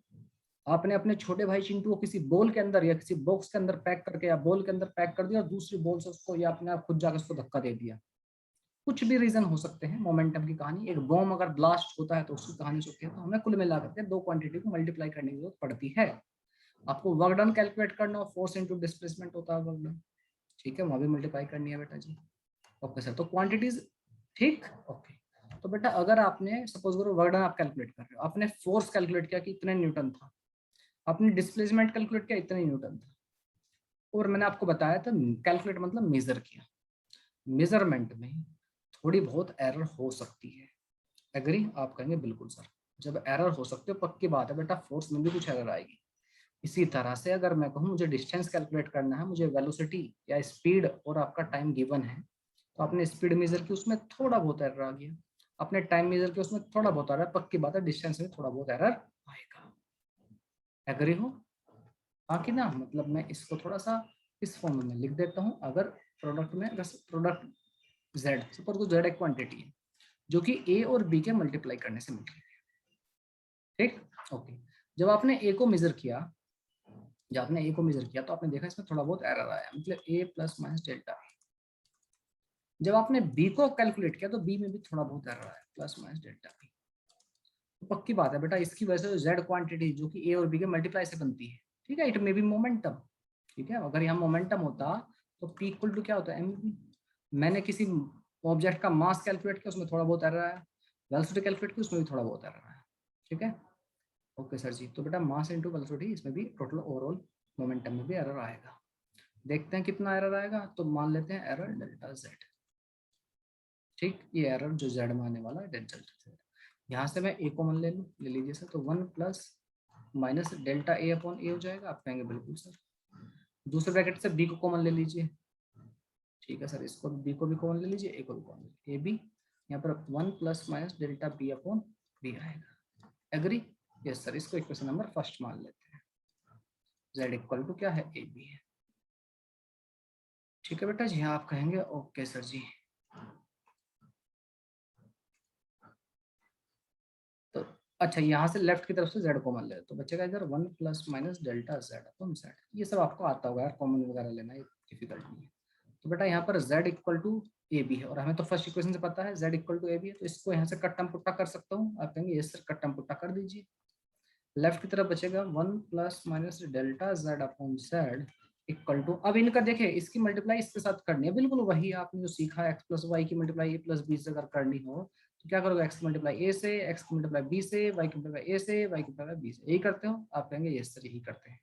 आपने अपने छोटे भाई चिंटू को किसी बॉल के अंदर या किसी बॉक्स के अंदर पैक करके या बॉल के अंदर पैक कर दिया और दूसरी बॉल से उसको, या आपने खुद जाकर उसको धक्का दे दिया। कुछ भी रीजन हो सकते हैं मोमेंटम की कहानी। एक बॉम्ब अगर ब्लास्ट होता है तो उसकी कहानी होती है। तो हमें कुल मिलाकर के दो क्वांटिटी को मल्टीप्लाई करने की जरूरत पड़ती है। आपको वर्क डन कैलकुलेट करना हो, फोर्स इनटू डिस्प्लेसमेंट होता है वर्क डन, ठीक है, वहां भी मल्टीप्लाई करनी है बेटा जी। ओके सर, तो क्वांटिटीज, ठीक, ओके। तो बेटा अगर आपने सपोज करो वर्क डन आप कैलकुलेट कर रहे हो, आपने फोर्स कैलकुलेट किया कि इतने न्यूटन था, आपने डिस्प्लेसमेंट कैलकुलेट किया इतने न्यूटन था, और मैंने आपको बताया था कैलकुलेट मतलब मेजर किया। मेजरमेंट में थोड़ी बहुत एरर हो सकती है, एग्री? आप कहेंगे बिल्कुल सर। जब एरर हो सकते हो पक्की बात है बेटा, फोर्स में भी कुछ एरर आएगी। इसी तरह से अगर मैं कहूँ मुझे डिस्टेंस कैलकुलेट करना है, मुझे वेलोसिटी या स्पीड और आपका टाइम गिवन है, तो आपने स्पीड मेजर की उसमें थोड़ा बहुत एरर आ गया, अपने टाइम मेजर के उसमें थोड़ा बहुत आ रहा है, पक्की बात है डिस्टेंस में थोड़ा बहुत एरर आएगा। एग्री हो? हाँ कि ना? मतलब मैं इसको थोड़ा सा इस फॉर्म में लिख देता हूँ। अगर प्रोडक्ट में प्रोडक्ट z, सपोज को z एक क्वांटिटी है जो कि a और b के मल्टीप्लाई करने से मिलती है, ठीक? ओके। जब आपने a को मेजर किया, तो आपने देखा इसमें थोड़ा बहुत एरर आया, मतलब a प्लस माइनस डेल्टा। जब आपने b को कैलकुलेट किया तो b में भी थोड़ा बहुत एरर आया, प्लस माइनस डेल्टा b। तो पक्की बात है बेटा, इसकी वजह से z क्वांटिटी जो कि a और b के मल्टीप्लाई से बनती है, ठीक है? इट मे बी मोमेंटम, ठीक है? अगर यहाँ मोमेंटम होता तो p इक्वल टू क्या होता है, mv। मैंने किसी ऑब्जेक्ट का मास कैलकुलेट किया, उसमें थोड़ा बहुत एरर आया, वेलोसिटी कैलकुलेट की, उसमें भी थोड़ा बहुत एरर आया, ठीक है? ओके सर जी। तो बेटा मास इनटू वेलोसिटी, इसमें भी टोटल ओवरऑल मोमेंटम में भी एरर आएगा। देखते हैं कितना एरर आएगा। तो मान लेते हैं एरर डेल्टा z, ठीक? ये एरर जो z में आने वाला है डेल्टा z। यहाँ से मैं a कॉमन ले लूँ, ले लीजिए सर। तो 1 plus minus delta a upon a हो जाएगा। आप कहेंगे बिल्कुल सर। दूसरे ब्रैकेट से b को कॉमन ले लीजिए, ठीक है सर? इसको b को भी कॉमन ले लीजिए, a को भी कॉमन ले लीजिए, ab यहाँ पर 1 plus minus delta b upon b आएगा। एग्री? Yes sir. इसको इक्वेशन नंबर फर्स्ट मान लेते हैं। z इक्वल टू क्या है, ab है, ठीक है बेटा जी? हाँ आप कहेंगे ओके सर जी। तो अच्छा, यहाँ से लेफ्ट की तरफ से z कॉमन ले, तो बचेगा इधर 1 plus minus delta z upon z। ये सब आपको आता होगा यार, कॉमन वगैरह लेना ये डिफिकल्ट नहीं है। तो बेटा यहाँ पर z equal to A B है, और हमें तो फर्स्ट इक्वेशन से पता है z equal to A B है, तो इसको यहाँ से कट्टम पुट्टा कर सकता हूँ। आप कहेंगे यस सर, कट्टम पुट्टा कर दीजिए। लेफ्ट की तरफ बचेगा 1 plus minus delta z upon z equal to, अब इनका देखिए इसकी मल्टीप्लाई इसके साथ करनी है, बिल्कुल वही आपने जो सीखा है, x प्लस वाई की मल्टीप्लाई ए प्लस बी से अगर करनी हो तो क्या करोगे, x मल्टीप्लाई ए से, x मल्टीप्लाई बी से, y की मल्टीप्लाई ए से, y की मल्टीप्लाई बी से। यही करते हो? आप कहेंगे यस सर यही करते हैं।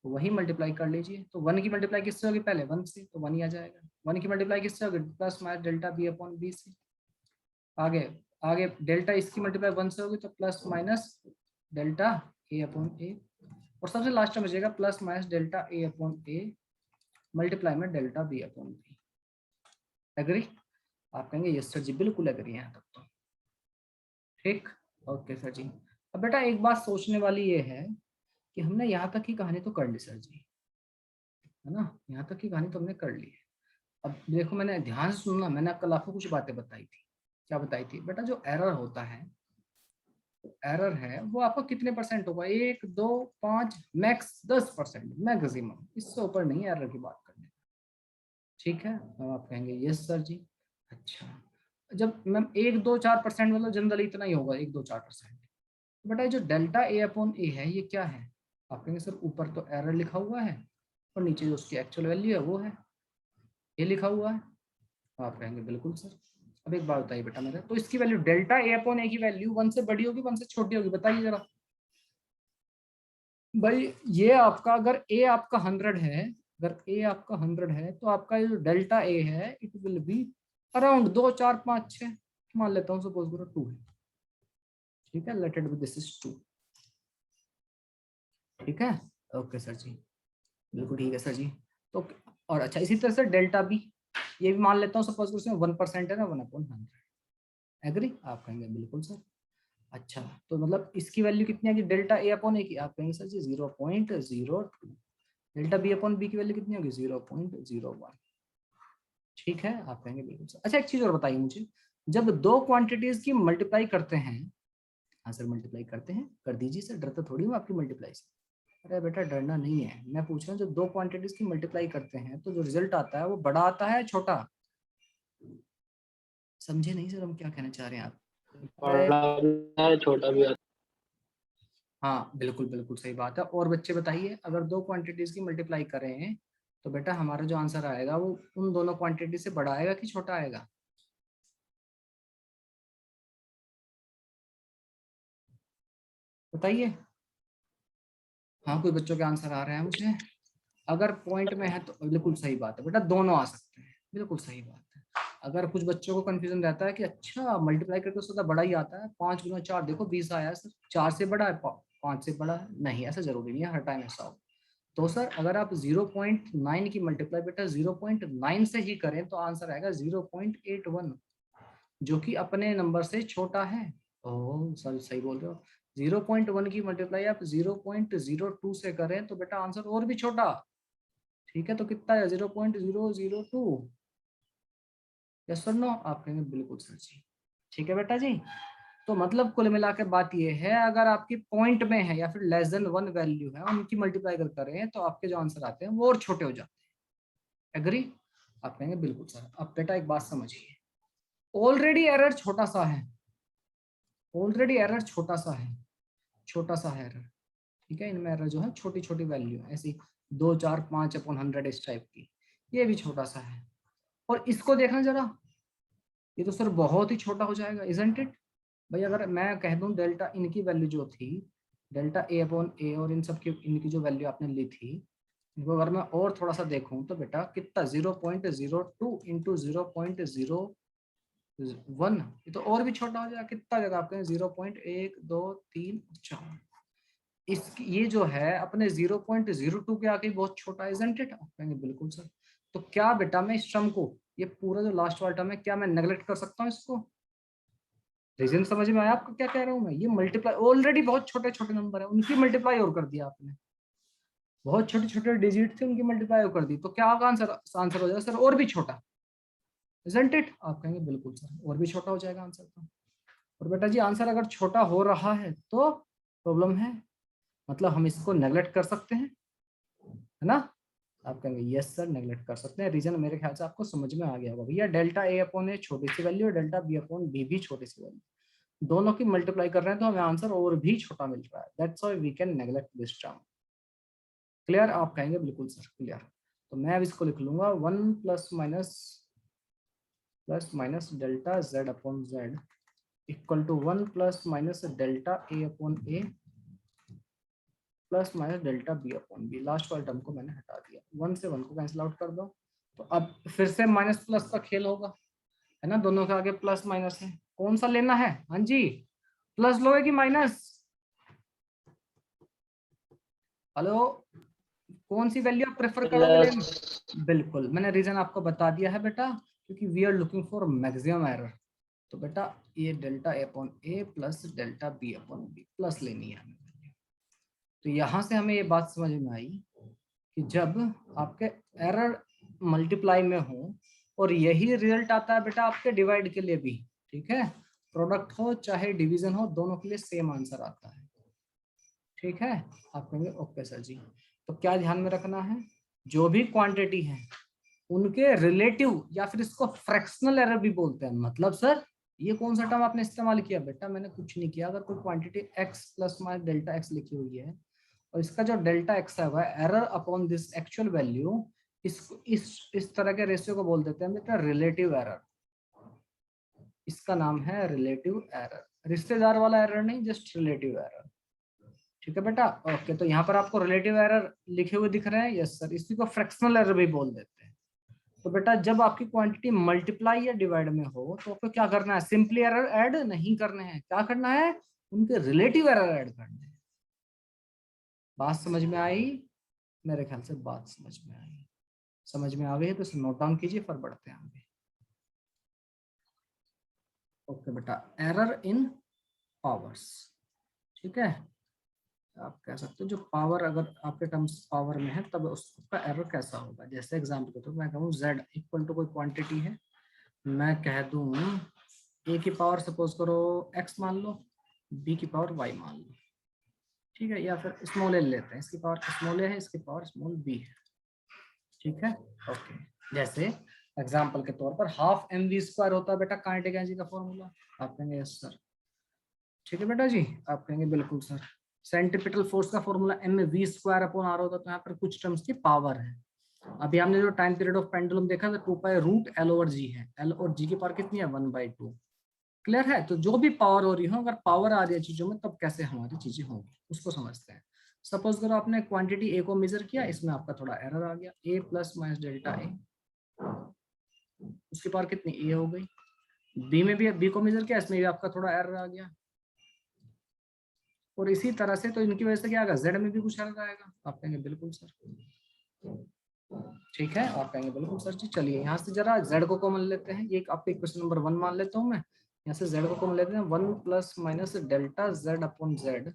तो वही मल्टीप्लाई कर लीजिए। तो 1 की मल्टीप्लाई किससे होगी, पहले 1 से, तो 1 ही आ जाएगा। 1 की मल्टीप्लाई किससे होगी, plus minus delta B upon B से। आगे आगे डेल्टा इसकी मल्टीप्लाई 1 से होगी तो plus minus delta A upon A, और सबसे लास्ट में बचेगा plus minus delta A upon A multiply में delta B upon B. Agree? आप कहेंगे यस सर जी, बिल्कुल एग्री है तब तो, ठीक? ओके सर जी। अब बेटा एक बात सोचने वाली ये है कि हमने यहाँ तक की कहानी तो कर ली सर जी, है ना? यहाँ तक की कहानी तो हमने कर ली है। अब देखो, मैंने ध्यान से सुनना, मैंने कल आपको कुछ बातें बताई थी। क्या बताई थी बेटा? जो एरर होता है, एरर है वो आपका कितने परसेंट होगा, 1 2 5 मैक्स 10%, मैक्सिमम, इससे ऊपर नहीं एरर की बात करने, ठीक है? अब आप कहेंगे यस सर जी। अच्छा, जब मैम 1 2 4% मतलब जनरली इतना ही होगा, 1 2 4%। बेटा ये जो डेल्टा ए अपॉन ए है ये क्या है? आप कहेंगे सर ऊपर तो एरर लिखा हुआ है और नीचे जो उसकी एक्चुअल वैल्यू है वो है, ये लिखा हुआ है। आप कहेंगे बिल्कुल सर। अब एक बात बताइए बेटा मेरे, तो इसकी वैल्यू डेल्टा ए अपॉन ए की वैल्यू 1 से बड़ी होगी 1 से छोटी होगी, बताइए जरा भाई। ये आपका अगर ए आपका 100 है, अगर ए आपका 100 है तो आपका जो डेल्टा ए है इट विल बी अराउंड 2 4 5 6, मान लेता हूँ सपोज करो 2 है, ठीक है? Let it be this is 2, ठीक है? ओके सर जी, बिल्कुल ठीक है सर जी। तो और अच्छा, इसी तरह से डेल्टा बी, ये भी मान लेता हूँ सपोज उसमें 1% है ना, 1/100। एग्री? आप कहेंगे बिल्कुल सर। अच्छा, तो मतलब इसकी वैल्यू कितनी आएगी डेल्टा ए अपॉन ए की? आप कहेंगे सर जी 0.02। डेल्टा बी अपॉन बी की वैल्यू कितनी होगी, 0.01, ठीक है? आप कहेंगे बिल्कुल सर। अच्छा, एक चीज और बताइए मुझे, जब दो क्वांटिटीज की मल्टीप्लाई करते हैं, हाँ सर मल्टीप्लाई करते हैं, कर दीजिए सर, डरता थोड़ी हूँ आपकी मल्टीप्लाई से। अरे बेटा डरना नहीं है, मैं पूछ रहा हूँ जब दो क्वांटिटीज की मल्टीप्लाई करते हैं तो जो रिजल्ट आता है वो बड़ा आता है छोटा? समझे नहीं सर हम क्या कहना चाह रहे हैं आप? बड़ा भी है छोटा भी है। हाँ बिल्कुल बिल्कुल सही बात है। और बच्चे बताइए, अगर दो क्वांटिटीज की मल्टीप्लाई करें तो बेटा हमारा जो आंसर आएगा वो उन दोनों क्वांटिटी से बड़ा आएगा कि छोटा आएगा? बताइए। हाँ, कोई बच्चों के आंसर आ रहे हैं मुझे? अगर पॉइंट में है तो बिल्कुल सही बात है बेटा, दोनों आ सकते हैं, बिल्कुल सही बात है। अगर कुछ बच्चों को कंफ्यूजन रहता है कि अच्छा मल्टीप्लाई करके उससे बड़ा ही आता है, 5 गुना 4 देखो 20 आया है सर, 4 से बड़ा है 5 से बड़ा है, नहीं ऐसा जरूरी नहीं है हर टाइम ऐसा हो। तो सर अगर आप 0.9 की मल्टीप्लाई बेटा 0.9 से ही करें तो आंसर आएगा 0.81, जो कि अपने नंबर से छोटा है। ओह सर सही बोल रहे हो। 0.1 की मल्टीप्लाई आप 0.02 से करें तो बेटा आंसर और भी छोटा। ठीक है, तो कितना है 0.002। यस सर नो, आप कहेंगे बिल्कुल सर जी। ठीक है बेटा जी। तो मतलब कुल मिला के बात ये है, अगर आपकी पॉइंट में है या फिर लेस देन 1 वैल्यू है, उनकी मल्टीप्लाई अगर करें तो आपके जो आंसर आते हैं वो और छोटे हो जाते हैं। एग्री? आप कहेंगे बिल्कुल सर। अब बेटा एक बात समझिए, ऑलरेडी एरर छोटा सा है, ऑलरेडी एरर छोटा सा है, छोटा सा है एरर। ठीक है, इनमें एरर जो है छोटी छोटी वैल्यू है, ऐसी 2 4 5 अपॉन 100 इस टाइप की, ये भी छोटा सा है। और इसको देखना जरा, ये तो सर बहुत ही छोटा हो जाएगा, इजंट इट? भाई अगर मैं कह दूं डेल्टा इनकी वैल्यू जो थी, डेल्टा ए अपॉन ए, और इन सब की इनकी जो वैल्यू आपने ली थी, इनको अगर मैं और थोड़ा सा देखूं तो बेटा कितना 0.02 इंटू 0.01, ये तो और भी छोटा हो जाएगा। कितना जगह आपके 0.1 2 3 4, इस ये जो है अपने 0.02 के आके बहुत छोटा, इजंट इट? आप कहेंगे बिल्कुल सर। तो क्या बेटा मैं इस टर्म को, ये पूरा जो लास्ट वाला टर्म है, क्या मैं नेग्लेक्ट कर सकता हूँ इसको? रीजन समझ में आया आपको क्या कह रहा हूँ मैं? ये मल्टीप्लाई ऑलरेडी बहुत छोटे छोटे नंबर है, उनकी मल्टीप्लाई और कर दिया आपने, बहुत छोटे छोटे डिजिट थे उनकी मल्टीप्लाई और कर दी, तो क्या आंसर आंसर हो जाएगा सर और भी छोटा, इजंट इट? आप कहेंगे बिल्कुल सर, और भी छोटा हो जाएगा आंसर तो। और बेटा जी आंसर अगर छोटा हो रहा है तो प्रॉब्लम है, मतलब हम इसको नेग्लेक्ट कर सकते हैं, है ना? आप कहेंगे यस सर नेग्लेक्ट कर सकते हैं। रीजन मेरे ख्याल से आपको समझ में आ गया होगा भैया, डेल्टा ए अपॉन ए छोटी सी वैल्यू और डेल्टा बी अपॉन बी भी छोटी सी वैल्यू, दोनों की मल्टीप्लाई कर रहे हैं तो हमें आंसर और भी छोटा मिल रहा है, that's why we can neglect this term. Clear? आप कहेंगे बिल्कुल सर क्लियर। तो मैं अब इसको लिख लूंगा 1 plus minus delta Z upon Z equal to 1 plus minus delta A upon A plus minus delta B upon B. Last वाले टर्म को मैंने हटा दिया, 1 से 1 को कैंसिल आउट कर दो, तो अब फिर से माइनस प्लस का खेल होगा, है ना? दोनों के आगे प्लस माइनस है, कौन सा लेना है? हाँ जी, प्लस लोगे कि माइनस? हेलो, कौन सी वैल्यू आप प्रेफर करोगे लेना? प्लस। बिल्कुल, मैंने रीजन आपको बता दिया है बेटा, क्योंकि we are looking for maximum error. तो बेटा ये delta A upon A plus delta B upon B plus लेनी है हमें। तो यहां से हमें ये बात समझ में आई कि जब आपके एरर मल्टीप्लाई में हो, और यही रिजल्ट आता है बेटा आपके डिवाइड के लिए भी, ठीक है? प्रोडक्ट हो चाहे डिवीजन हो, दोनों के लिए सेम आंसर आता है। ठीक है, आप कहेंगे ओके सर जी। तो क्या ध्यान में रखना है, जो भी क्वांटिटी है उनके रिलेटिव, या फिर इसको फ्रैक्शनल एरर भी बोलते हैं। मतलब सर ये कौन सा टर्म आपने इस्तेमाल किया? बेटा मैंने कुछ नहीं किया, अगर कोई quantity x plus minus delta x लिखी हुई है और इसका जो डेल्टा x है वह error upon this actual value, इस तरह के रेशियो को बोल देते हैं बेटा रिलेटिव एरर। इसका नाम है रिलेटिव एरर, रिश्तेदार वाला एरर नहीं, जस्ट रिलेटिव एरर। ठीक है बेटा, ओके। तो यहाँ पर आपको रिलेटिव एरर लिखे हुए दिख रहे हैं, यस सर। इसी को फ्रैक्शनल एरर भी बोल देते हैं। तो बेटा जब आपकी क्वांटिटी मल्टीप्लाई या डिवाइड में हो तो आपको क्या करना है? सिंपली एरर ऐड नहीं करने हैं, क्या करना है? उनके रिलेटिव एरर ऐड करने हैं। बात समझ में आई? मेरे ख्याल से बात समझ में आई। समझ में आ गई है तो इसे नोट डाउन कीजिए, फिर बढ़ते हैं आगे। ओके बेटा, एरर इन पावर्स। ठीक है, आप कह सकते हो जो पावर, अगर आपके टर्म्स पावर में है तब उसका एरर कैसा होगा। जैसे एग्जाम्पल के तौर पर मैं कहूँ z इक्वल टू कोई क्वांटिटी है, मैं कह दूं a की पावर सपोज करो x मान लो, b की पावर y मान लो, ठीक है? या फिर स्मॉल a लेते हैं, इसकी पावर स्मॉल a है, इसकी पावर स्मॉल b है। ठीक है, ओके। जैसे एग्जाम्पल के तौर पर हाफ mv² होता है बेटा काइनेटिक एनर्जी का फॉर्मूला। आप कहेंगे यस सर। ठीक है बेटा जी, आप कहेंगे बिल्कुल सर। सेंट्रीपिटल फोर्स का फॉर्मूला mv² अपॉन r होता है, तो यहाँ पर कुछ टर्म्स की पावर है। अभी हमने जो टाइम पीरियड ऑफ पेंडुलम देखा था 2π√L/g है, L और g की पावर कितनी है? 1/2। क्लियर है? तो जो भी पावर हो रही हो, अगर पावर आ रही है चीजों में तब कैसे हमारी चीजें होंगी उसको समझते हैं। सपोज करो आपने क्वांटिटी a को मेजर किया, इसमें आपका थोड़ा एरर आ गया, a प्लस माइनस डेल्टा ए, उसकी पावर कितनी ए हो गई। बी में भी बी को मेजर किया, इसमें भी आपका थोड़ा एरर आ गया। और इसी तरह से तो इनकी वजह से क्या आएगा, जेड में भी कुछ एरर आएगा। आप कहेंगे बिल्कुल सर, ठीक है। आप कहेंगे बिल्कुल सर जी। चलिए यहाँ से जरा जेड को कॉमन लेते हैं, ये आपके क्वेश्चन नंबर 1 मान लेता हूँ मैं। यहाँ से जेड को कॉमन लेते हैं, 1 plus minus delta Z upon Z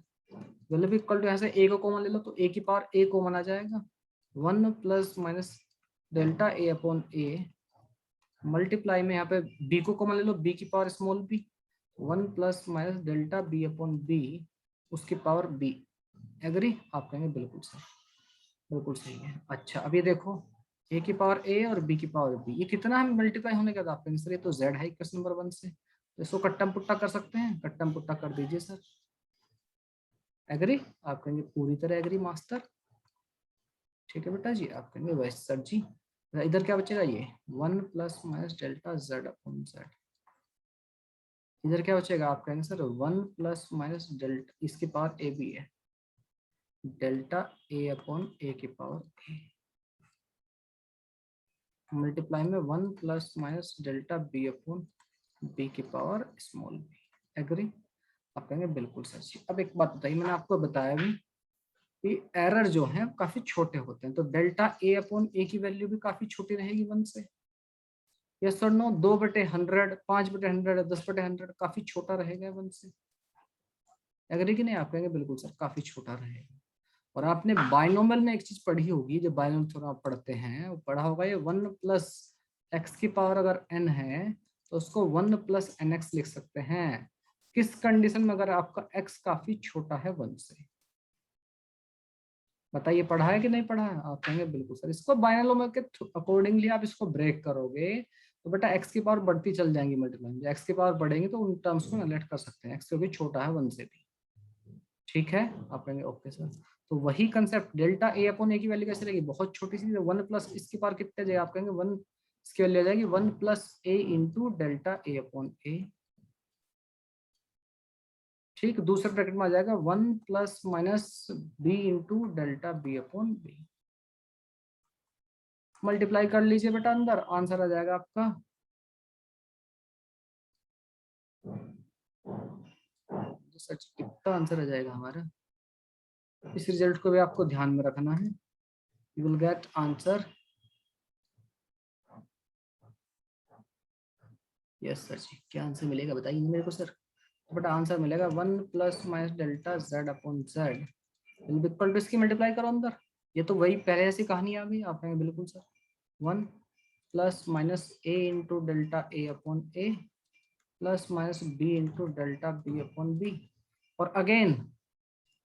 will be equal to, यहाँ से ए को कॉमन ले लो तो ए की पावर ए कॉमन आ जाएगा, 1 plus minus delta A upon A multiply में यहाँ पे बी को कॉमन ले लो, बी की power small B, 1 plus minus delta B upon B उसकी पावर बी। एग्री? आप कहेंगे बिल्कुल सर, बिल्कुल सही है। अच्छा अब ये देखो, ए की पावर ए और बी की पावर बी, ये कितना है मल्टीप्लाई होने का था आपका आंसर, ये तो जेड है क्वेश्चन नंबर 1 से, तो इसको कट्टम पुट्टा कर सकते हैं, कट्टम पुट्टा कर दीजिए सर। एग्री? आप कहेंगे पूरी तरह एग्री मास्टर। ठीक है बेटा जी। आप कहेंगे वैसे सर जी। इधर क्या बचेगा, ये 1 plus minus delta Z upon Z, इधर क्या बचेगा, आप कहेंगे सर 1 प्लस माइनस डेल्टा, इसकी पावर ए भी है, डेल्टा ए अपॉन ए की पावर ए मल्टीप्लाई में 1 plus minus delta B upon B की पावर स्मॉल बी। एग्री? आप कहेंगे बिल्कुल सच। अब एक बात बताइए, मैंने आपको बताया भी कि एरर जो है काफी छोटे होते हैं, तो डेल्टा ए अपॉन ए की वैल्यू भी काफी छोटी रहेगी 1 से। यस और नो? 2/100, 5/100, 10/100 काफी छोटा रहेगा 1 से। एग्री कि नहीं? आप कहेंगे बिल्कुल सर, काफी छोटा रहेगा। और आपने बाइनोमियल में एक चीज पढ़ी होगी, जो बाइनोमियल थोड़ा पढ़ते हैं वो पढ़ा होगा, ये 1 प्लस एक्स की पावर अगर n है तो उसको 1 प्लस nx लिख सकते हैं। किस कंडीशन में, अगर आपका x काफी छोटा है 1 से। बताइए पढ़ा है कि नहीं पढ़ा है? आप कहेंगे बिल्कुल सर। इसको बाइनोमियल के अकॉर्डिंगली आप इसको ब्रेक करोगे तो बेटा x की पावर बढ़ती चल जाएंगी मल्टीप्लाई में, x की पावर बढ़ेंगे तो उन टर्म्स को नेगलेक्ट कर सकते हैं, x क्योंकि छोटा है 1 से भी। ठीक है? आप कहेंगे ओके सर। तो वही कंसेप्ट, डेल्टा ए अपॉन ए की वैल्यू कैसे रहेगी, बहुत छोटी सी, 1 प्लस इसकी पावर कितने जाएगा, आप कहेंगे 1, इसकी वैल्यू आ जाएगी 1 plus A into delta A upon A. ठीक, दूसरे ब्रैकेट में आ जाएगा 1 plus minus B into delta B upon B. Multiply कर लीजिए बेटा, अंदर आंसर आ जाएगा आपका, सच कितना आंसर आ जाएगा हमारा। इस रिजल्ट को भी आपको ध्यान में रखना है। You will get answer. Yes sir जी। क्या आंसर मिलेगा बताइए मेरे को सर। बट आंसर मिलेगा 1 plus minus delta Z upon Z will be equal to, इसकी मल्टीप्लाई करो अंदर, ये तो वही पहले ऐसी कहानी आ गई। आप कहेंगे बिल्कुल sir, 1 plus minus A into delta A upon A plus minus B into delta B upon B. और अगेन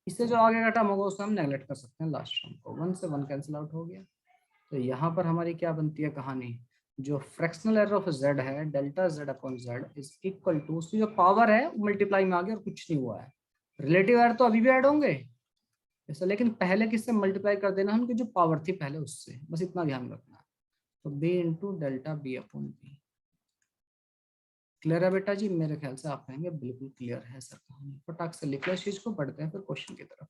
इससे जो आगे का टर्म होगा उसको हम नेगलेक्ट कर सकते हैं, लास्ट टर्म को, 1 से 1 कैंसिल आउट हो गया। तो यहाँ पर हमारी क्या बनती है कहानी, जो फ्रैक्शनल एरर ऑफ z है, delta z upon z is equal to, उसकी जो पावर है मल्टीप्लाई में आ गया और कुछ नहीं हुआ है। रिलेटिव एरर तो अभी भी ऐड होंगे ऐसा, लेकिन पहले किससे मल्टीप्लाई कर देना, उनकी जो पावर थी पहले उससे, बस इतना ध्यान रखना। तो b into delta B upon B. Clear है बेटा जी? मेरे ख्याल से आप कहेंगे बिल्कुल क्लियर है सर कहानी। फटाक से लिख लो इस चीज को, पढ़ते हैं फिर क्वेश्चन की तरफ।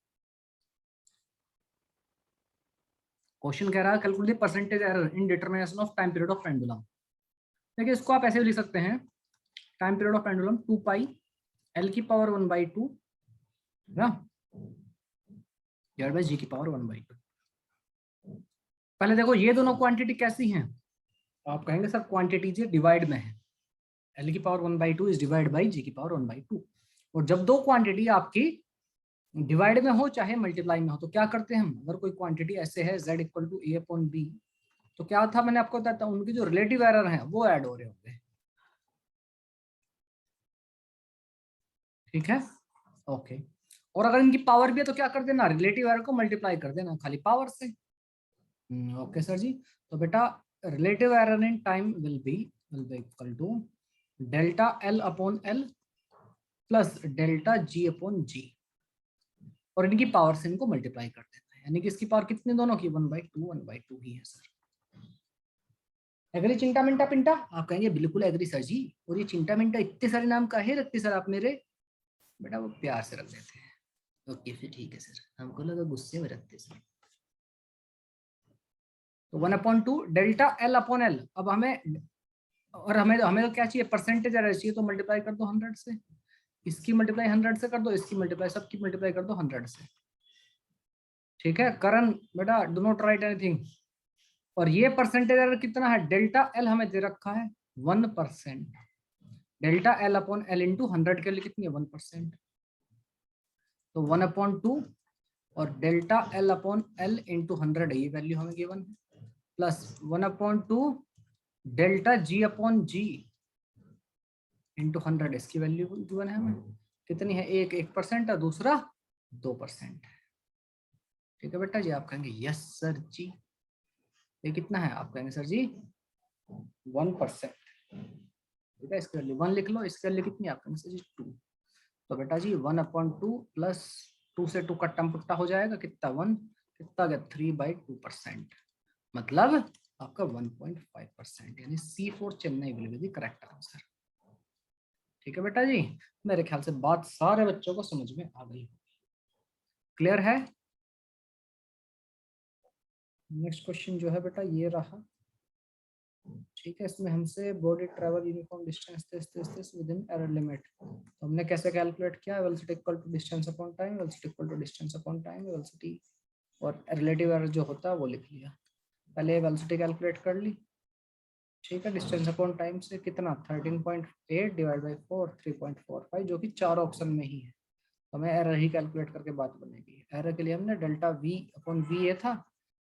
क्वेश्चन कह रहा है calculate the percentage error in determination of time period of pendulum. देखिए इसको आप ऐसे भी लिख सकते हैं, time period of pendulum 2 pi L की पावर 1/2 ना, डिवाइड बाय जी की पावर 1/2। पहले देखो ये दोनों क्वांटिटी कैसी हैं, आप कहेंगे सर क्वांटिटी जी डिवाइड में है, एल की पावर 1/2 इज डिवाइड बाई जी की पावर 1/2। और जब दो क्वांटिटी आपकी डिवाइड में हो चाहे मल्टीप्लाई में हो तो क्या करते हैं हम, अगर कोई क्वांटिटी ऐसे है z equal to A upon B, तो क्या था मैंने आपको बताया था, उनकी जो रिलेटिव एरर है वो ऐड हो रहे होंगे। ठीक है? ओके। और अगर इनकी पावर भी है तो क्या कर देना, रिलेटिव एरर को मल्टीप्लाई कर देना खाली पावर से। ओके सर जी। तो बेटा relative error in time will be equal to delta L upon L plus delta G upon G, और इनकी पावर से इनको मल्टीप्लाई कर देना है, यानी कि इसकी पावर कितनी दोनों की 1/2 ही है सर। एग्री चिंटा मिंटा पिंटा? आप कहेंगे बिल्कुल एग्री सर जी। और ये चिंटा मिंटा इतने सारे नाम काहे रखते सर आप मेरे? बेटा वो प्यार से रख देते हैं। ओके फिर ठीक है सर, हमको लगा गुस्से में रखते सर। तो 1/2 डेल्टा एल अपॉन एल, अब हमें और हमें तो क्या चाहिए, परसेंटेज एरर चाहिए, तो मल्टीप्लाई कर दो 100 से, इसकी मल्टीप्लाई 100 से कर दो, इसकी मल्टीप्लाई, सबकी मल्टीप्लाई कर दो 100 से। ठीक है करण बेटा, डू नॉट राइट एनीथिंग। और ये परसेंटेज एरर कितना है, डेल्टा एल हमें दे रखा है 1%, delta L upon L into 100 के लिए कितनी है 1%, तो 1/2 और delta L upon L into 100 ये वैल्यू हमें गिवन है, प्लस 1/2 डेल्टा जी अपॉन जी इंटू 100 इसकी वैल्यू गिवन है हमें, कितनी है, एक 1% और दूसरा 2%। ठीक है बेटा जी, आप कहेंगे यस सर जी, ये कितना है, आप कहेंगे सर जी 1%। ठीक है, इसकी वैल्यू 1 लिख लो, इसकी वैल्यू कितनी है, आप कहेंगे सर जी 2। तो बेटा जी 1/2 प्लस 2 से 2 का टर्म पुट्टा हो जाएगा, कितना 1, कितना गया 3/2%, मतलब आपका 1.5%, यानी C4 Chennai will be the correct answer. ठीक है बेटा जी, मेरे ख्याल से बात सारे बच्चों को समझ में आ गई, क्लियर है। नेक्स्ट क्वेश्चन जो है बेटा ये रहा। ठीक है, इसमें हमसे body travel uniform distance within error limit, तो हमने कैसे कैलकुलेट किया, velocity equal to distance upon time, velocity equal to distance upon time, velocity और रिलेटिव एरर जो होता है वो लिख लिया। पहले वेलोसिटी कैलकुलेट कर ली, ठीक है, डिस्टेंस अपॉन टाइम से कितना 13.8 डिवाइड बाई 4 3.45, जो कि 4 ऑप्शन में ही है, तो हमें एरर ही कैलकुलेट करके बात बनेगी। एरर के लिए हमने delta we upon V A था,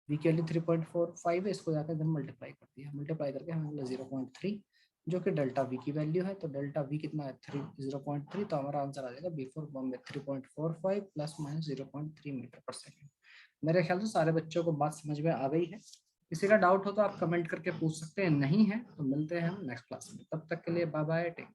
वी के लिए 3.45 है, इसको जाकर एकदम मल्टीप्लाई कर दिया, मल्टीप्लाई करके हमें मिला 0.3 जो कि डेल्टा वी की वैल्यू है, तो डेल्टा वी कितना है 0.3, तो हमारा आंसर आ जाएगा बिफोर बॉम्बे 3.45 प्लस माइनस 0.3 मीटर पर सेकेंड। मेरे ख्याल से सारे बच्चों को बात समझ में आ गई है, किसी का डाउट हो तो आप कमेंट करके पूछ सकते हैं, नहीं है तो मिलते हैं हम नेक्स्ट क्लास में, तब तक के लिए बाय बाय, टेक।